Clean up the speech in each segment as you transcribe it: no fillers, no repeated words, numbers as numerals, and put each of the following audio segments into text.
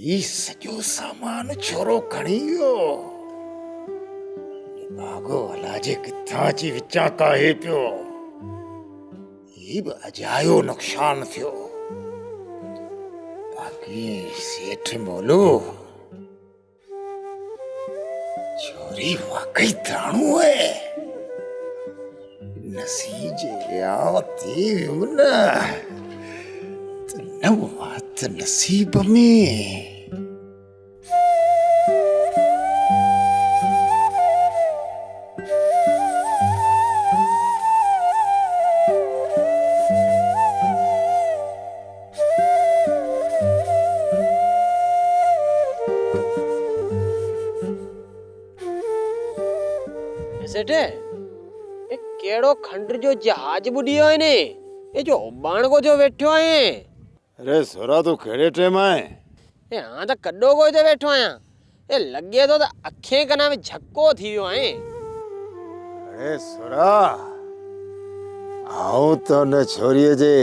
ई सॼो सामान छोरो खणी वियो। भागो अलाजे किथां अची विचां काहे पियो। ही बि अजायो नुक़सान थियो। बाक़ी सेठ मोलू छोरी वाकई ताणू है। नसीजे आओ थी न न बात नसीब में। सेठ ए केड़ो खंड जो जहाज बुडियो है ने ए जो उबाण को जो बैठो है। अरे सोरा तू केड़े टेम आए? ए हां त कड्डो को ते बैठो आया। ए लगे तो अखे कना में झक्को थी वियो है। अरे सोरा आओ तो न छोरिए जे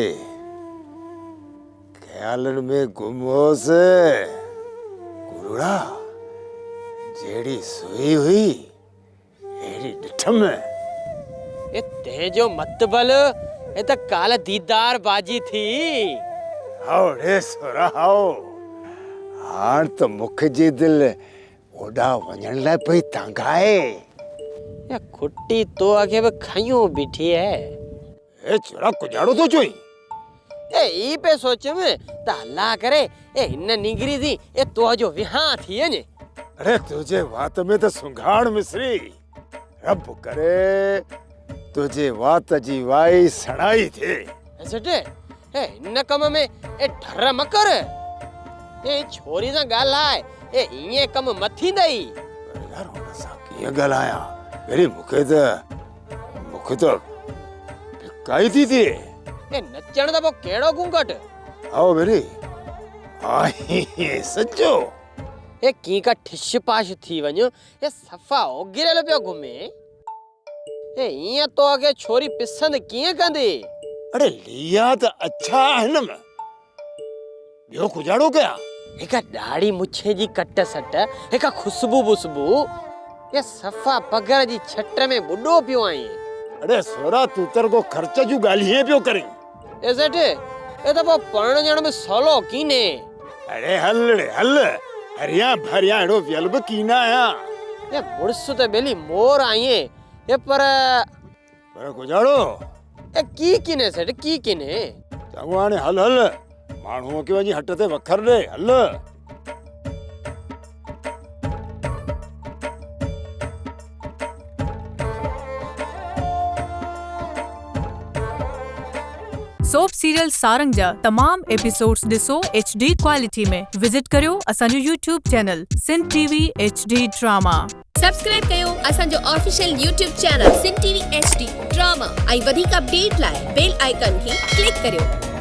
ख्यालन में गुम हो से गुरुड़ा जेड़ी सोई हुई एड़ी डिठम ए ते जो मतबल ए त काल दीदार बाजी थी। आओ रे सोरा आओ। हाण तो मुख जी दिल ओडा वणन ला पई तांगाए। ए खुट्टी तो आगे भी खयूं बिठी है। ए छोरा कुजाड़ो तो चोई। ए ई पे सोच में त अल्लाह करे ए इन निगरी दी ए तो जो विहां थी है ने। अरे तुझे वात में तो सुंघाड़ मिसरी। रब करे तुझे वात जी वाई सड़ाई थे। सेठे ए इन कम में ए डर मकर ए छोरी सा गालाए ए इए कम मथी दई। यार हुन सा किए गलाया मेरी मुखे तो काई थी ए नचण दा वो केड़ो गुंगट। आओ मेरी आई सच्चो ए की का ठिश पाश थी वणो ए सफा ओ गिरल पियो घुमे। ए इए तो आगे छोरी पिसंद किए कंदी। अरे लिया तो अच्छा है न में बियो कुजाड़ो क्या। एका दाढ़ी मुछे जी कट सट एका खुशबू बुशबू ए सफा पगर जी छट में बुडो पियो आई। अरे सोरा तू तर को खर्च जू गालियां पियो करें। ए सेठे ए तो वो परण जण में सोलो कीने। अरे हल रे हल हरिया भरिया एड़ो व्यल्ब कीना आया। ए बुड़स ते बेली मोर आईए ए पर गुजारो ए की किने सेठ की किने चंगवाने हल हल मानू के वजी हटते वखर दे हल। सोप सीरियल सारंग जा तमाम एपिसोड्स ॾिसो HD क्वालिटी में। विजिट करियो असांजो YouTube channel Sindh TV HD drama. Subscribe कयो असांजो official YouTube channel Sindh TV HD drama ऐं वधीक अपडेट लाइ बेल आइकन खे क्लिक करियो।